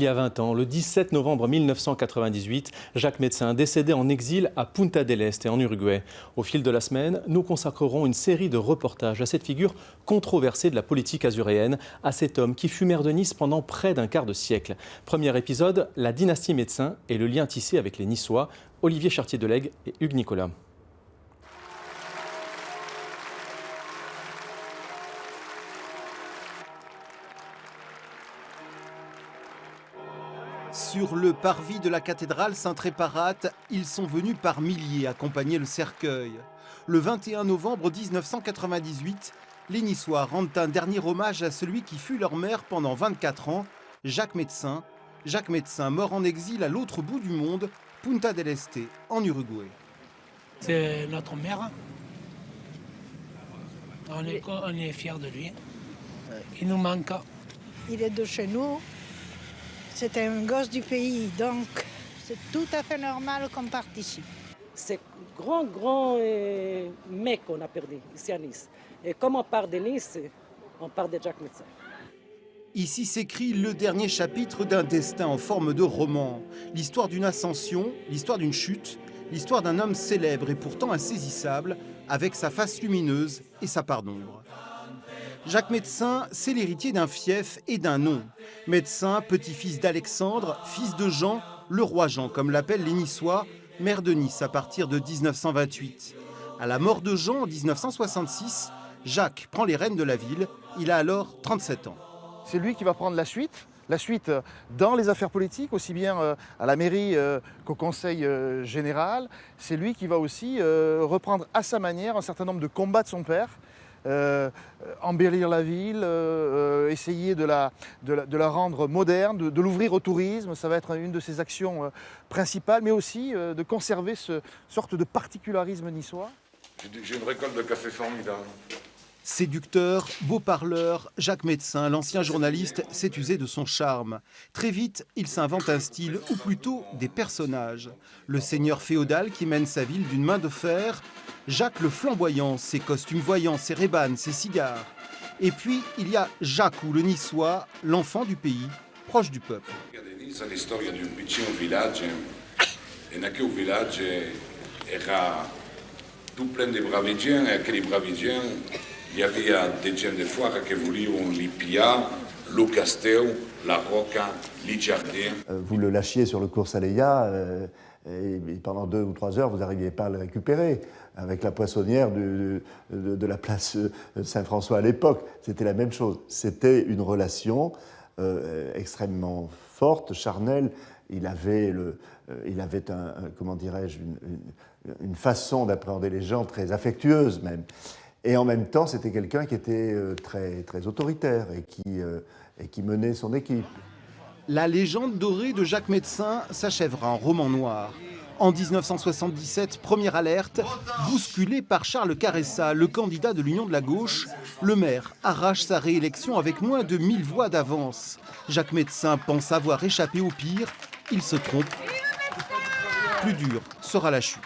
y a 20 ans, le 17 novembre 1998, Jacques Médecin décédait en exil à Punta del Este en Uruguay. Au fil de la semaine, nous consacrerons une série de reportages à cette figure controversée de la politique azuréenne, à cet homme qui fut maire de Nice pendant près d'un quart de siècle. Premier épisode, la dynastie Médecin et le lien tissé avec les Niçois, Olivier Chartier-Delegue et Hugues Nicolas. Sur le parvis de la cathédrale Sainte-Réparate, ils sont venus par milliers accompagner le cercueil. Le 21 novembre 1998, les Niçois rendent un dernier hommage à celui qui fut leur maire pendant 24 ans, Jacques Médecin. Jacques Médecin, mort en exil à l'autre bout du monde, Punta del Este, en Uruguay. C'est notre maire. On est fiers de lui. Il nous manque. Il est de chez nous. C'est un gosse du pays, donc c'est tout à fait normal qu'on participe. C'est grand mec qu'on a perdu ici à Nice. Et comme on part de Nice, on part de Jacques Médecin. Ici s'écrit le dernier chapitre d'un destin en forme de roman. L'histoire d'une ascension, l'histoire d'une chute, l'histoire d'un homme célèbre et pourtant insaisissable, avec sa face lumineuse et sa part d'ombre. Jacques Médecin, c'est l'héritier d'un fief et d'un nom. Médecin, petit-fils d'Alexandre, fils de Jean, le roi Jean, comme l'appellent les Niçois, maire de Nice à partir de 1928. À la mort de Jean en 1966, Jacques prend les rênes de la ville. Il a alors 37 ans. C'est lui qui va prendre la suite dans les affaires politiques, aussi bien à la mairie qu'au conseil général. C'est lui qui va aussi reprendre à sa manière un certain nombre de combats de son père. Embellir la ville, essayer de la rendre moderne, de l'ouvrir au tourisme, ça va être une de ses actions principales, mais aussi de conserver ce sorte de particularisme niçois. J'ai une récolte de café formidable. Séducteur, beau parleur, Jacques Médecin, l'ancien journaliste, s'est usé de son charme. Très vite, il s'invente un style, ou plutôt des personnages. Le seigneur féodal qui mène sa ville d'une main de fer, Jacques le flamboyant, ses costumes voyants, ses rébanes, ses cigares. Et puis, il y a Jacques ou le Niçois, l'enfant du pays, proche du peuple. Nice è la storia di un piccino villaggio, e naquele villaggio era tout plein de bravi gens, et aquelli bravi gens, il y avait des gens de foire qui voulaient les pillar, le castel, la rocca, les jardins. Vous le lâchiez sur le cours Saleya, et pendant 2 ou 3 heures, vous n'arriviez pas à le récupérer. Avec la poissonnière de la place Saint-François à l'époque, c'était la même chose. C'était une relation extrêmement forte, charnelle. Il avait comment dirais-je, une façon d'appréhender les gens très affectueuse même. Et en même temps, c'était quelqu'un qui était très, très autoritaire et qui menait son équipe. La légende dorée de Jacques Médecin s'achèvera en roman noir. En 1977, première alerte, bousculé par Charles Caressa, le candidat de l'Union de la gauche, le maire arrache sa réélection avec moins de 1000 voix d'avance. Jacques Médecin pense avoir échappé au pire, il se trompe. Plus dure sera la chute.